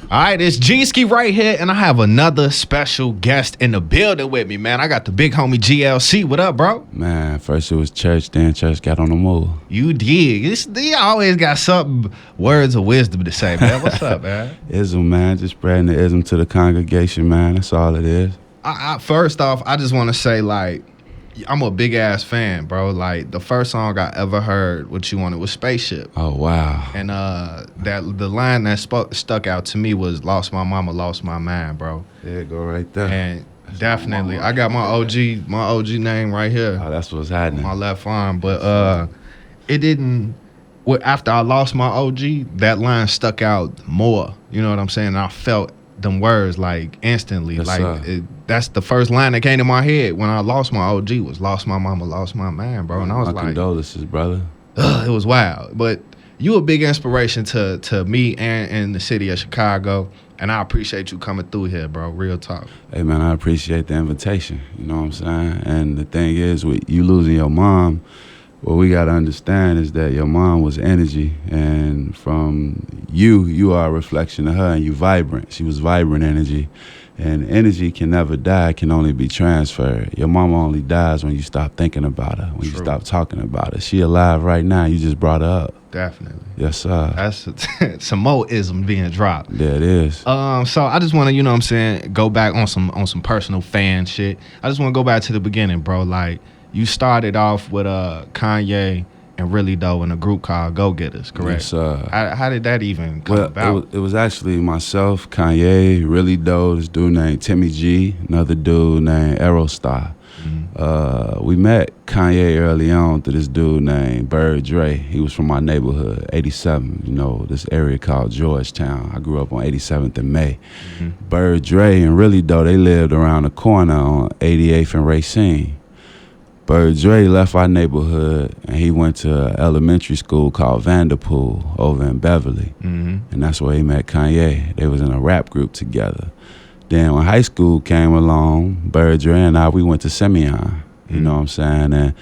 All right, it's G-Ski right here, and I have another special guest in the building with me, man. I got the big homie GLC. What up, bro? Man, first it was church, then church got on the move. You did. You always got something, words of wisdom to say, man. What's up, man? Ism, man, just spreading the ism to the congregation, man. That's all it is. First off, I just want to say, like, I'm a big-ass fan, bro. Like, the first song I ever heard What You Wanted was Spaceship. Oh, wow. And the line that stuck out to me was lost my mama, lost my mind, bro. Yeah, go right there. And definitely, I got my OG name right here. Oh, that's what's happening. On my left arm. But it didn't, after I lost my OG, that line stuck out more. You know what I'm saying? And I felt them words like instantly. Yes, like that's the first line that came to my head when I lost my OG was lost my mama, lost my man, bro. And I was my like, condolences, brother. It was wild. But you a big inspiration to me and the city of Chicago. And I appreciate you coming through here, bro. Real talk. Hey, man, I appreciate the invitation. You know what I'm saying? And the thing is, with you losing your mom, what we got to understand is that your mom was energy, and from you are a reflection of her, and you vibrant. She was vibrant energy, and energy can never die, it can only be transferred. Your mama only dies when you stop thinking about her, when you stop talking about her. She alive right now, you just brought her up. Definitely. Yes, sir. That's some more ism being dropped. Yeah, it is. So I just want to, you know what I'm saying, go back on some personal fan shit. I just want to go back to the beginning, bro. Like, you started off with Kanye and Really Doe in a group called Go Getters, correct? Yes, sir. How did that even come about? It was actually myself, Kanye, Really Doe, this dude named Timmy G, another dude named Aerostar. Mm-hmm. We met Kanye early on through this dude named Bird Dre. He was from my neighborhood, 87, you know, this area called Georgetown. I grew up on 87th and May. Mm-hmm. Bird Dre and Really Doe, they lived around the corner on 88th and Racine. Bird Dre left our neighborhood and he went to an elementary school called Vanderpool over in Beverly. Mm-hmm. And that's where he met Kanye. They was in a rap group together. Then when high school came along, Bird Dre and we went to Simeon. You know what I'm saying? And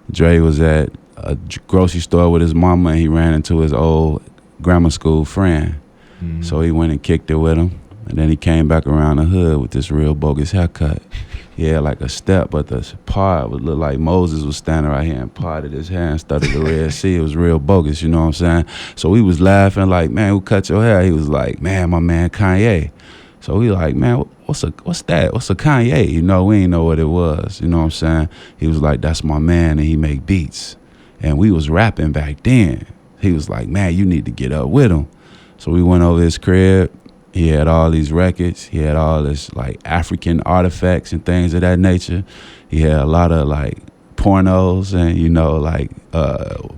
Dre was at a grocery store with his mama and he ran into his old grammar school friend. Mm-hmm. So he went and kicked it with him. And then he came back around the hood with this real bogus haircut. He had like a step, but the part would look like Moses was standing right here and parted his hair and studied the Red Sea. It was real bogus, you know what I'm saying? So we was laughing like, man, who cut your hair? He was like, man, my man Kanye. So we like, man, what's that? What's a Kanye? You know, we ain't know what it was, you know what I'm saying? He was like, that's my man, and he make beats. And we was rapping back then. He was like, man, you need to get up with him. So we went over his crib. He had all these records. He had all this like African artifacts and things of that nature. He had a lot of like pornos and, you know, like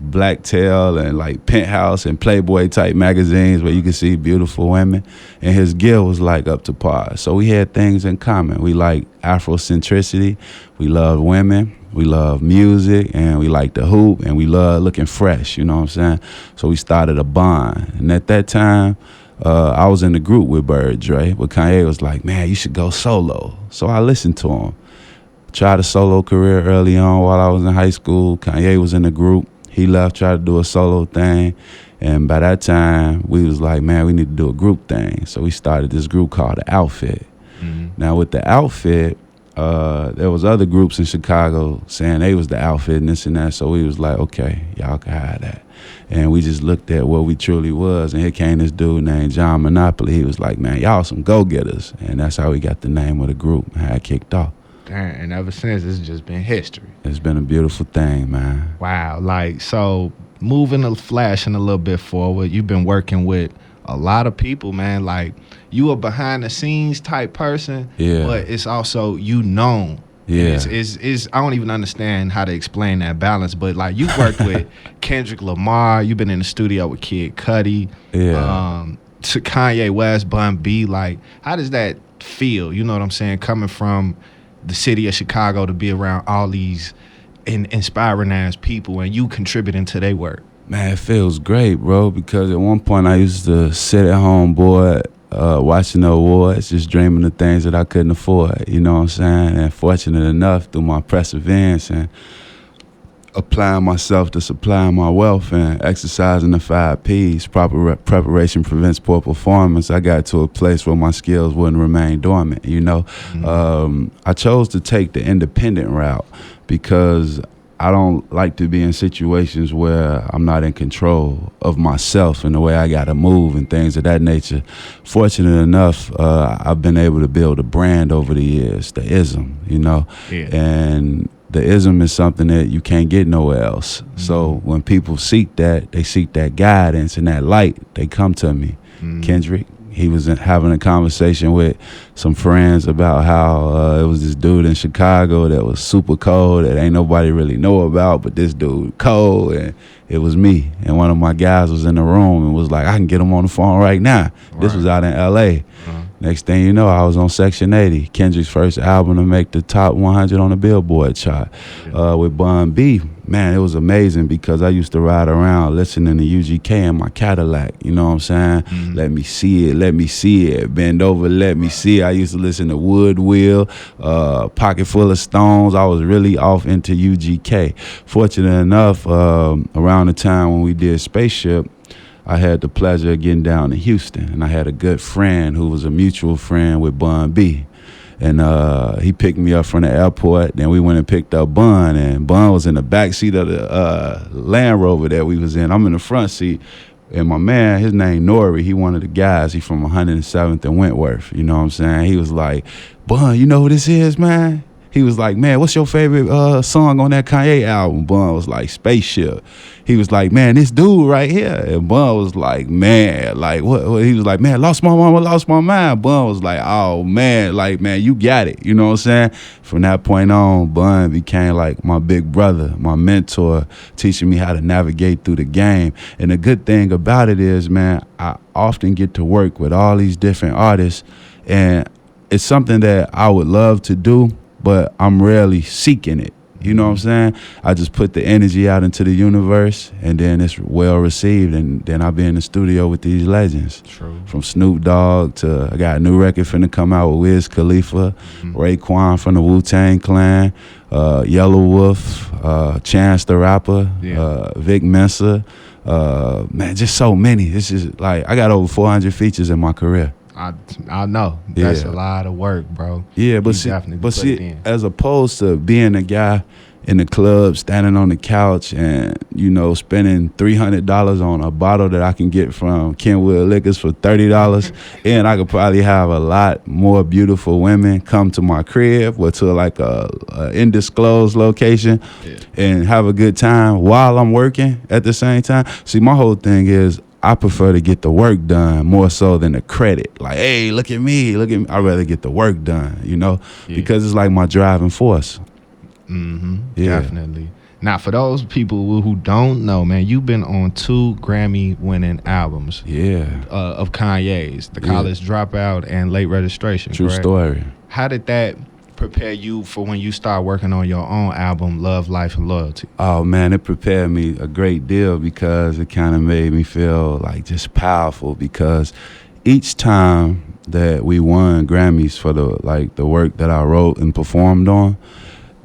Blacktail and like Penthouse and Playboy type magazines where you could see beautiful women. And his gear was like up to par. So we had things in common. We like Afrocentricity. We love women. We love music, and we like the hoop, and we love looking fresh, you know what I'm saying? So we started a bond. And at that time, I was in the group with Bird Dre, but Kanye was like, man, you should go solo. So I listened to him. Tried a solo career early on while I was in high school. Kanye was in the group. He left, tried to do a solo thing. And by that time, we was like, man, we need to do a group thing. So we started this group called The Outfit. Mm-hmm. Now with The Outfit, there was other groups in Chicago saying they was The Outfit and this and that. So we was like, okay, y'all can have that. And we just looked at what we truly was. And here came this dude named John Monopoly. He was like, man, y'all some go-getters. And that's how we got the name of the group and how it kicked off. Damn, and ever since, it's just been history. It's been a beautiful thing, man. Wow. Like, so flashing a little bit forward, you've been working with a lot of people, man. Like, you a behind-the-scenes type person, but it's also you known. Yeah, it's I don't even understand how to explain that balance, but like you worked with Kendrick Lamar, you've been in the studio with Kid Cudi, to Kanye West, Bun B. Like, how does that feel? You know what I'm saying? Coming from the city of Chicago to be around all these inspiring ass people and you contributing to their work. Man, it feels great, bro. Because at one point I used to sit at home bored, watching the awards, just dreaming of things that I couldn't afford, you know what I'm saying? And fortunate enough through my perseverance and applying myself to supplying my wealth and exercising the 5 P's. Proper preparation prevents poor performance. I got to a place where my skills wouldn't remain dormant, you know. I chose to take the independent route because I don't like to be in situations where I'm not in control of myself and the way I got to move and things of that nature. Fortunate enough, I've been able to build a brand over the years, the ism, you know. Yeah. And the ism is something that you can't get nowhere else. So when people seek that, they seek that guidance and that light, they come to me. Kendrick, he was having a conversation with some friends about how it was this dude in Chicago that was super cold that ain't nobody really know about, but this dude cold, and it was me. And one of my guys was in the room and was like, I can get him on the phone right now. Right. This was out in L.A. Next thing you know, I was on Section 80, Kendrick's first album to make the top 100 on the Billboard chart with Bun B. Man, it was amazing because I used to ride around listening to UGK in my Cadillac, you know what I'm saying? Let me see it, bend over, let me see it. I used to listen to Woodwill, Pocket Full of Stones. I was really off into UGK. Fortunate enough, around the time when we did Spaceship, I had the pleasure of getting down to Houston, and I had a good friend who was a mutual friend with Bun B. And he picked me up from the airport. Then we went and picked up Bun, and Bun was in the back seat of the Land Rover that we was in. I'm in the front seat, and my man, his name Nori, he one of the guys. He from 107th and Wentworth. You know what I'm saying? He was like, Bun, you know who this is, man? He was like, man, what's your favorite song on that Kanye album? Bun was like, Spaceship. He was like, man, this dude right here. And Bun was like, man, like what? He was like, man, lost my mama, lost my mind. Bun was like, oh man, like, man, you got it. You know what I'm saying? From that point on, Bun became like my big brother, my mentor, teaching me how to navigate through the game. And the good thing about it is, man, I often get to work with all these different artists, and it's something that I would love to do, but I'm rarely seeking it. You know what I'm saying? I just put the energy out into the universe, and then it's well received, and then I'll be in the studio with these legends. True. From Snoop Dogg to, I got a new record finna come out with Wiz Khalifa, Raekwon from the Wu-Tang Clan, Yellow Wolf, Chance the Rapper, Vic Mensa, man, just so many. This is like, I got over 400 features in my career. I know. That's a lot of work, bro. Yeah, but see, as opposed to being a guy in the club, standing on the couch and, you know, spending $300 on a bottle that I can get from Kenwood Liquors for $30, and I could probably have a lot more beautiful women come to my crib or to like a undisclosed location and have a good time while I'm working at the same time. See, my whole thing is, I prefer to get the work done more so than the credit. Like, hey, look at me. I'd rather get the work done, you know, because it's like my driving force. Definitely. Now, for those people who don't know, man, you've been on 2 Grammy-winning albums. Of Kanye's, The College Dropout and Late Registration. True story. How did that prepare you for when you start working on your own album, Love, Life, and Loyalty? Oh, man, it prepared me a great deal because it kind of made me feel like just powerful, because each time that we won Grammys for the work that I wrote and performed on,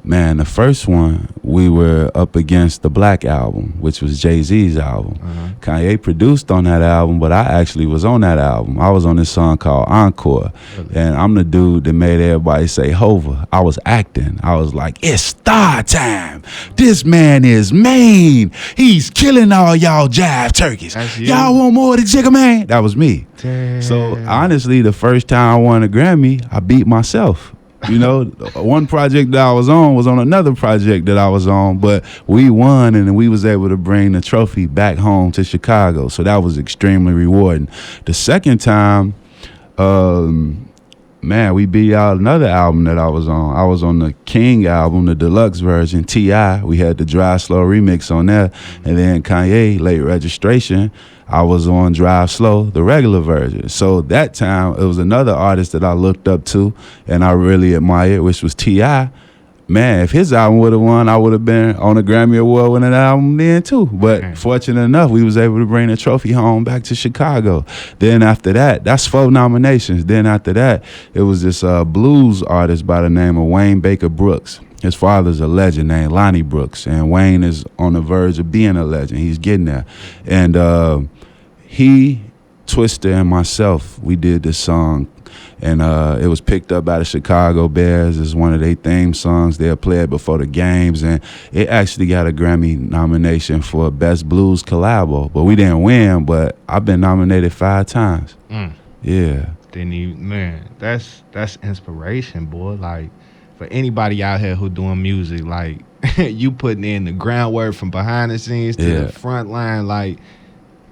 man, the first one, we were up against the Black Album, which was Jay-Z's album. Kanye produced on that album, but I actually was on that album. I was on this song called Encore. And I'm the dude that made everybody say Hova. I was acting. I was like, it's star time. This man is mean. He's killing all y'all jive turkeys. Y'all want more of the Jigga Man? That was me. Damn. So honestly, the first time I won a Grammy, I beat myself. You know, one project that I was on another project that I was on, but we won, and we was able to bring the trophy back home to Chicago. So that was extremely rewarding. The second time, man, we beat out another album that I was on. I was on the King album, the deluxe version, T.I. We had the Drive Slow remix on there. And then Kanye, Late Registration, I was on Drive Slow, the regular version. So that time, it was another artist that I looked up to and I really admired, which was T.I. Man, if his album would have won, I would have been on a Grammy Award winning album then too. But fortunate enough, we was able to bring the trophy home back to Chicago. Then after that, that's 4 nominations. Then after that, it was this blues artist by the name of Wayne Baker Brooks. His father's a legend named Lonnie Brooks, and Wayne is on the verge of being a legend. He's getting there. And he, Twister, and myself, we did this song, and it was picked up by the Chicago Bears as one of their theme songs. They'll play it before the games, and it actually got a Grammy nomination for Best Blues Collabo. But we didn't win, but I've been nominated 5 times. Yeah. Then man, that's inspiration, boy. Like, for anybody out here who doing music, like, you putting in the groundwork from behind the scenes to the front line, like.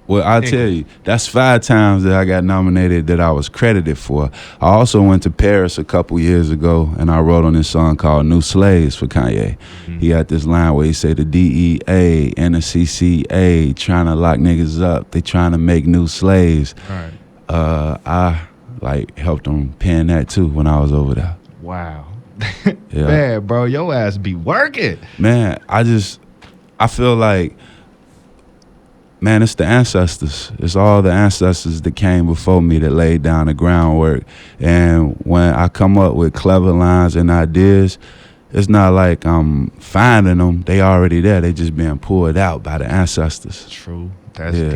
Well, I'll tell you, that's 5 times that I got nominated that I was credited for. I also went to Paris a couple years ago, and I wrote on this song called New Slaves for Kanye. He had this line where he said the DEA and the CCA trying to lock niggas up. They trying to make new slaves. Right. I, like, helped him pen that, too, when I was over there. Wow. Yeah. Man, bro, your ass be working. Man, I feel like, man, it's the ancestors. It's all the ancestors that came before me that laid down the groundwork. And when I come up with clever lines and ideas, it's not like I'm finding them. They already there. They just being pulled out by the ancestors. True. That's